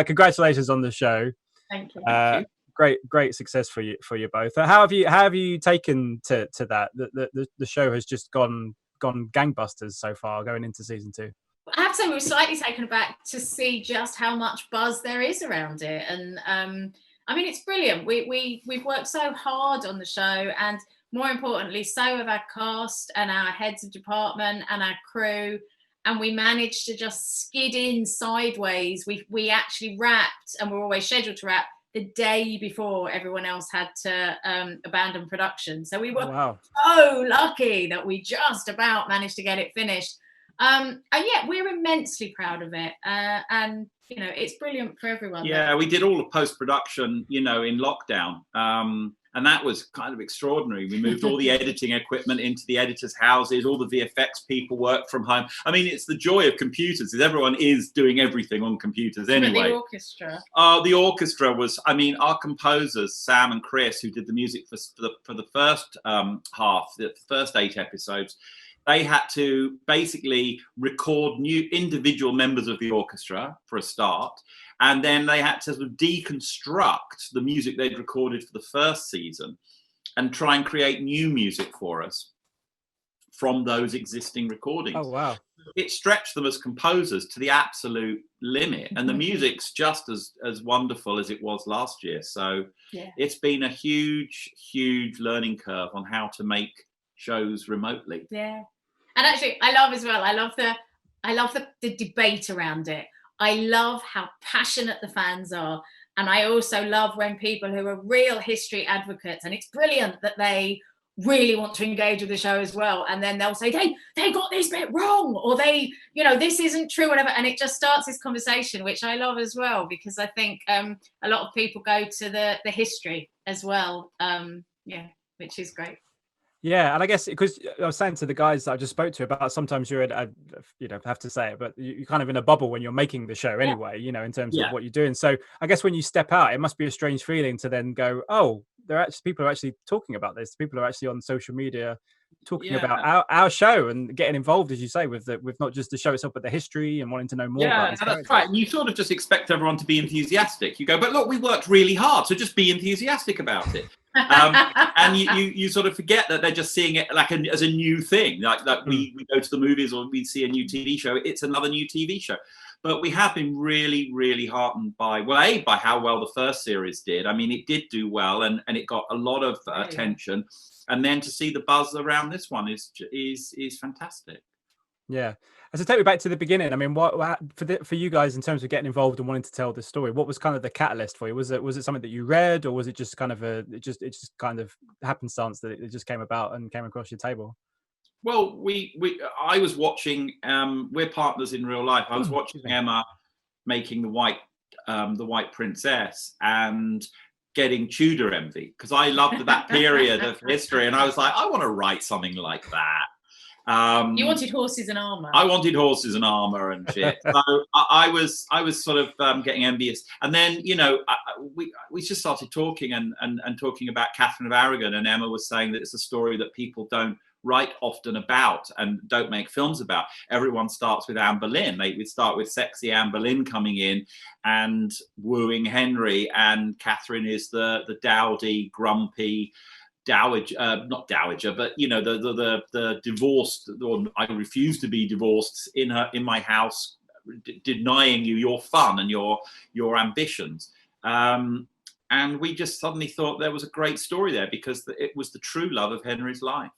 Congratulations on the show. Thank you. Great success for you both. How have you taken to that? The show has just gone gangbusters so far, going into season 2. I have to say we were slightly taken aback to see just how much buzz there is around it, and I mean, it's brilliant. We've worked so hard on the show, and more importantly, so have our cast and our heads of department and our crew, and we managed to just skid in sideways. We actually wrapped, and we're always scheduled to wrap the day before everyone else had to abandon production. So we were so lucky that we just about managed to get it finished. And yeah, we're immensely proud of it. And, you know, it's brilliant for everyone. Yeah, we did all the post-production, you know, in lockdown. And that was kind of extraordinary. We moved all the editing equipment into the editors' houses. All the VFX people work from home. I mean, it's the joy of computers, because everyone is doing everything on computers anyway. The orchestra. The orchestra was, I mean, our composers, Sam and Chris, who did the music for the first half, the first 8 episodes, they had to basically record new individual members of the orchestra for a start. And then they had to sort of deconstruct the music they'd recorded for the first season and try and create new music for us from those existing recordings. Oh, wow. It stretched them as composers to the absolute limit. And the music's just as wonderful as it was last year. So it's been a huge, huge learning curve on how to make shows remotely. Yeah. And actually, I love the debate around it. I love how passionate the fans are. And I also love when people who are real history advocates, and it's brilliant that they really want to engage with the show as well. And then they'll say, they got this bit wrong, or this isn't true, whatever. And it just starts this conversation, which I love as well, because I think a lot of people go to the history as well. Which is great. Yeah, and I guess because I was saying to the guys that I just spoke to about sometimes you're in have to say it, but you're kind of in a bubble when you're making the show anyway, you know, in terms of what you're doing. So I guess when you step out, it must be a strange feeling to then go, oh, people are actually talking about this. People are actually on social media talking about our show and getting involved, as you say, with not just the show itself, but the history and wanting to know more about it. Yeah, that's right. And you sort of just expect everyone to be enthusiastic. You go, but look, we worked really hard, so just be enthusiastic about it. And you sort of forget that they're just seeing it like as a new thing, like we go to the movies or we see a new TV show. It's another new TV show. But we have been really, really heartened by how well the first series did. I mean, it did do well, and it got a lot of attention. And then to see the buzz around this one is fantastic. Yeah. And so take me back to the beginning. I mean, what for you guys in terms of getting involved and wanting to tell this story, what was kind of the catalyst for you? Was it something that you read, or was it just kind of it just kind of happenstance that it just came about and came across your table? Well, I was watching. We're partners in real life. I was watching Emma making the White Princess and getting Tudor envy, because I loved that period of history, and I was like, I want to write something like that. You wanted horses and armor. I wanted horses and armor and shit. So I was sort of getting envious, and then we just started talking and talking about Catherine of Aragon, and Emma was saying that it's a story that people don't write often about and don't make films about. Everyone starts with Anne Boleyn. They would start with sexy Anne Boleyn coming in and wooing Henry, and Catherine is the dowdy, grumpy dowager, not dowager, but the divorced, or I refuse to be divorced in my house, denying you your fun and your ambitions. And we just suddenly thought there was a great story there, because it was the true love of Henry's life.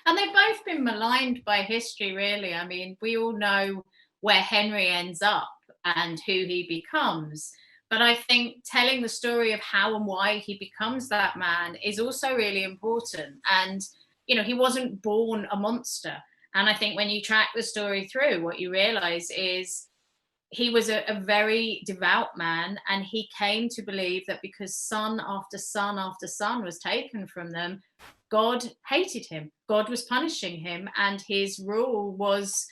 And they've both been maligned by history, really. I mean, we all know where Henry ends up and who he becomes. But I think telling the story of how and why he becomes that man is also really important. And, he wasn't born a monster. And I think when you track the story through, what you realize is he was a very devout man, and he came to believe that because son after son after son was taken from them, God hated him. God was punishing him, and his rule was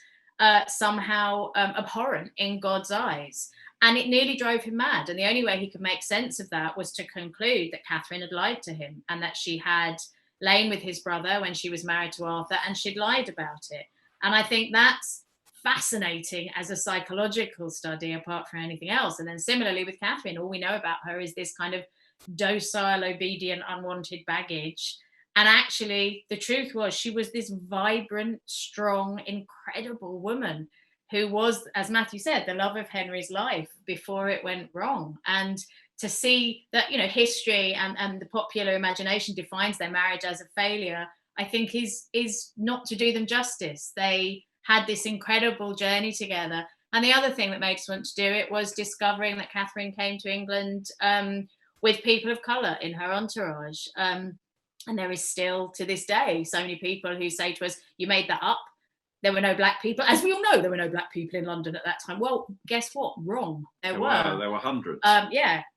somehow abhorrent in God's eyes. And it nearly drove him mad. And the only way he could make sense of that was to conclude that Catherine had lied to him, and that she had lain with his brother when she was married to Arthur, and she'd lied about it. And I think that's fascinating as a psychological study apart from anything else. And then similarly with Catherine, all we know about her is this kind of docile, obedient, unwanted baggage. And actually, the truth was she was this vibrant, strong, incredible woman who was, as Matthew said, the love of Henry's life before it went wrong. And to see that, you know, history and the popular imagination defines their marriage as a failure, I think is not to do them justice. They had this incredible journey together. And the other thing that made us want to do it was discovering that Catherine came to England with people of colour in her entourage. And there is still, to this day, so many people who say to us, you made that up. There were no black people. As we all know, there were no black people in London at that time. Well, guess what? Wrong. There were. There were hundreds. And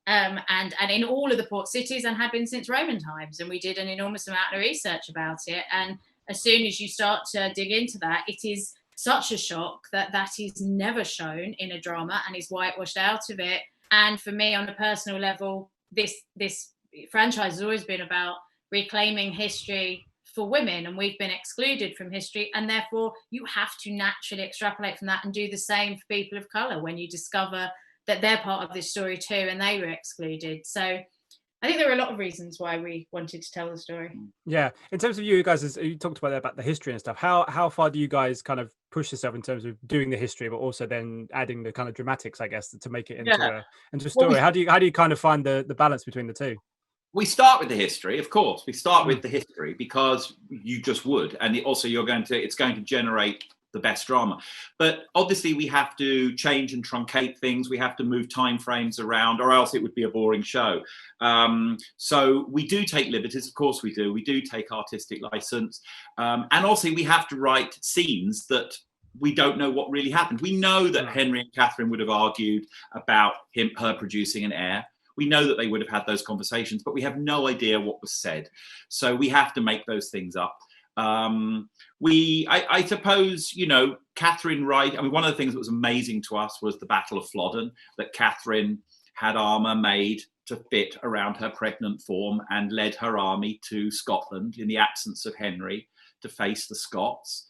in all of the port cities, and had been since Roman times. And we did an enormous amount of research about it. And as soon as you start to dig into that, it is such a shock that is never shown in a drama and is whitewashed out of it. And for me, on a personal level, this franchise has always been about reclaiming history for women, and we've been excluded from history, and therefore you have to naturally extrapolate from that and do the same for people of colour when you discover that they're part of this story too and they were excluded. So I think there are a lot of reasons why we wanted to tell the story. Yeah, in terms of you guys, as you talked about there about the history and stuff, how far do you guys kind of push yourself in terms of doing the history, but also then adding the kind of dramatics, I guess, to make it into a story? Well, how do you kind of find the balance between the two? We start with the history, of course. We start with the history because you just would, and also it's going to generate the best drama. But obviously, we have to change and truncate things. We have to move time frames around, or else it would be a boring show. So we do take liberties, of course we do. We do take artistic license, and also we have to write scenes that we don't know what really happened. We know that Henry and Catherine would have argued about her producing an heir. We know that they would have had those conversations, but we have no idea what was said. So we have to make those things up. I suppose, you know, Catherine Wright, I mean, one of the things that was amazing to us was the Battle of Flodden, that Catherine had armour made to fit around her pregnant form and led her army to Scotland in the absence of Henry to face the Scots.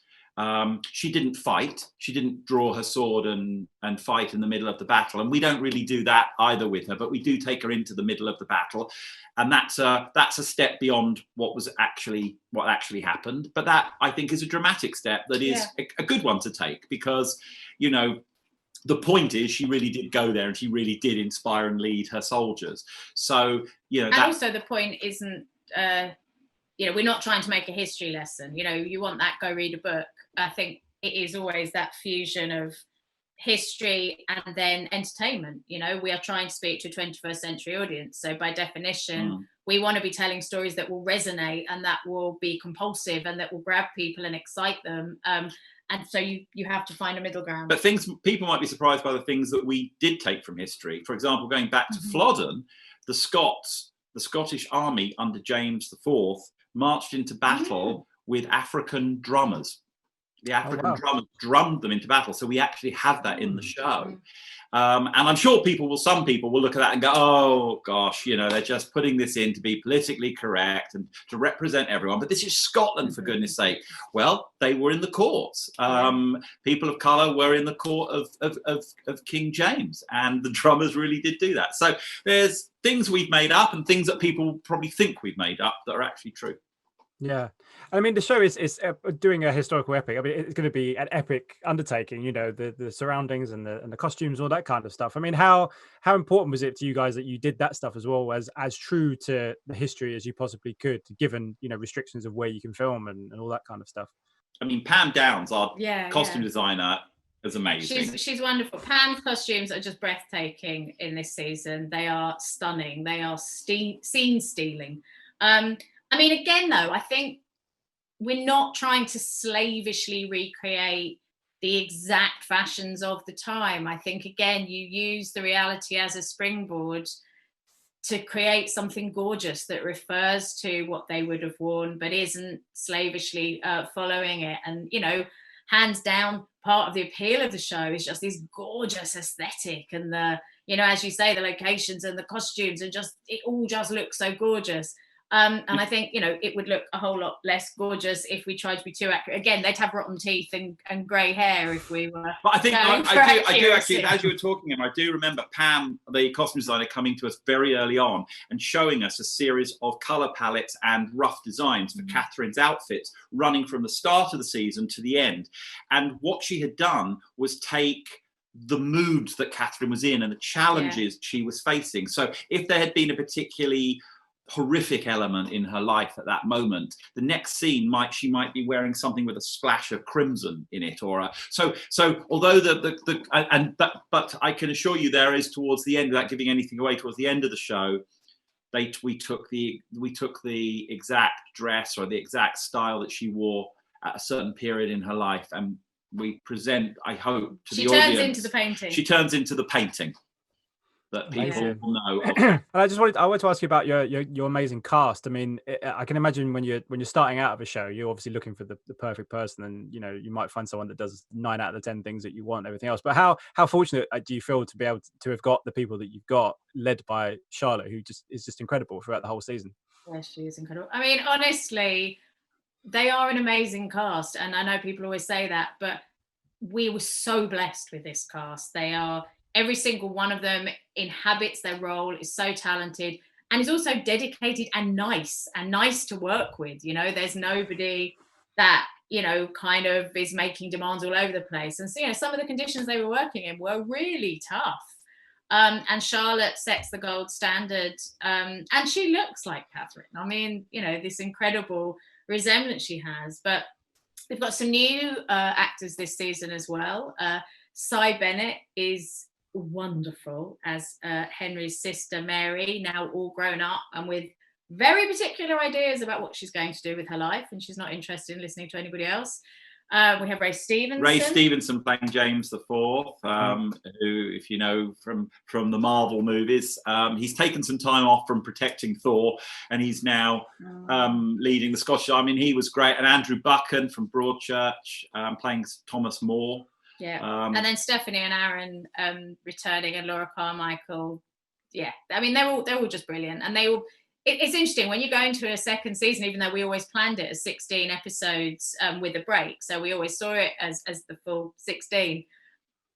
She didn't fight. She didn't draw her sword and fight in the middle of the battle. And we don't really do that either with her, but we do take her into the middle of the battle. And that's a step beyond what actually happened. But that, I think, is a dramatic step that is a good one to take, because, you know, the point is she really did go there and she really did inspire and lead her soldiers. So, you know, and also the point isn't, you know, we're not trying to make a history lesson. You know, you want that, go read a book. I think it is always that fusion of history and then entertainment. You know, we are trying to speak to a 21st century audience. So by definition, we want to be telling stories that will resonate and that will be compulsive and that will grab people and excite them. And so you have to find a middle ground. But people might be surprised by the things that we did take from history. For example, going back to Flodden, the Scottish army under James IV marched into battle with African drummers. The African drummers drummed them into battle. So we actually have that in the show. And I'm sure some people will look at that and go, oh gosh, you know, they're just putting this in to be politically correct and to represent everyone. But this is Scotland, for goodness sake. Well, they were in the courts. People of colour were in the court of King James, and the drummers really did do that. So there's things we've made up and things that people probably think we've made up that are actually true. Yeah, I mean, the show is doing a historical epic. I mean, it's going to be an epic undertaking. You know, the surroundings and the costumes, all that kind of stuff. I mean, how important was it to you guys that you did that stuff as well, as true to the history as you possibly could, given, you know, restrictions of where you can film and all that kind of stuff? I mean, Pam Downs, our costume designer, is amazing. She's wonderful. Pam's costumes are just breathtaking in this season. They are stunning. They are scene stealing. I mean, again, though, I think we're not trying to slavishly recreate the exact fashions of the time. I think, again, you use the reality as a springboard to create something gorgeous that refers to what they would have worn, but isn't slavishly following it. And, you know, hands down, part of the appeal of the show is just this gorgeous aesthetic and the, you know, as you say, the locations and the costumes and just, it all just looks so gorgeous. And I think, you know, it would look a whole lot less gorgeous if we tried to be too accurate. Again, they'd have rotten teeth and grey hair if we were. But I think I do actually, as you were talking, and I do remember Pam, the costume designer, coming to us very early on and showing us a series of colour palettes and rough designs for Catherine's outfits, running from the start of the season to the end. And what she had done was take the mood that Catherine was in and the challenges she was facing. So if there had been a particularly horrific element in her life at that moment, the next scene she might be wearing something with a splash of crimson in it, or so although but I can assure you there is, towards the end, without giving anything away, towards the end of the show, we took the exact dress or the exact style that she wore at a certain period in her life, and we present, I hope, to the audience. She turns into the painting. She turns into the painting that people will know. And I wanted to ask you about your amazing cast. I mean, I can imagine when you're starting out of a show, you're obviously looking for the perfect person, and you know, you might find someone that does 9 out of the 10 things that you want, everything else. But how fortunate do you feel to be able to have got the people that you've got, led by Charlotte, who is just incredible throughout the whole season? Yeah, she is incredible. I mean, honestly, they are an amazing cast, and I know people always say that, but we were so blessed with this cast. They are, every single one of them inhabits their role, is so talented, and is also dedicated and nice to work with. You know, there's nobody that, you know, kind of is making demands all over the place. And so, you know, some of the conditions they were working in were really tough. And Charlotte sets the gold standard, and she looks like Catherine. I mean, you know, this incredible resemblance she has. But we've got some new actors this season as well. Cy Bennett is wonderful as Henry's sister Mary, now all grown up and with very particular ideas about what she's going to do with her life, and she's not interested in listening to anybody else. We have Ray Stevenson playing James IV, who, if you know from the Marvel movies, he's taken some time off from protecting Thor, and he's now leading the Scottish. I mean, he was great. And Andrew Buchan from Broadchurch, playing Thomas More. Yeah, and then Stephanie and Aaron returning, and Laura Carmichael. Yeah, I mean, they're all just brilliant, and they all. It's interesting when you go into a second season, even though we always planned it as 16 episodes with a break, so we always saw it as the full 16.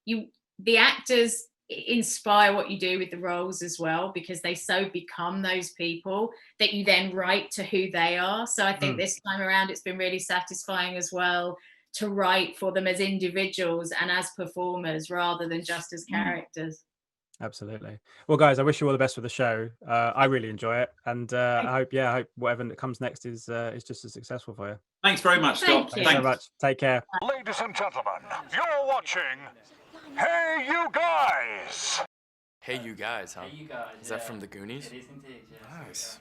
The actors inspire what you do with the roles as well, because they so become those people that you then write to who they are. So I think this time around it's been really satisfying as well to write for them as individuals and as performers rather than just as characters. Absolutely. Well, guys, I wish you all the best with the show. I really enjoy it, and I hope whatever comes next is just as successful for you. Thanks very much, Scott. Thanks so much. Take care. Ladies and gentlemen, you're watching Hey You Guys. Hey You Guys, huh? Hey, you guys. Is that from the Goonies? It is indeed, yeah. Nice.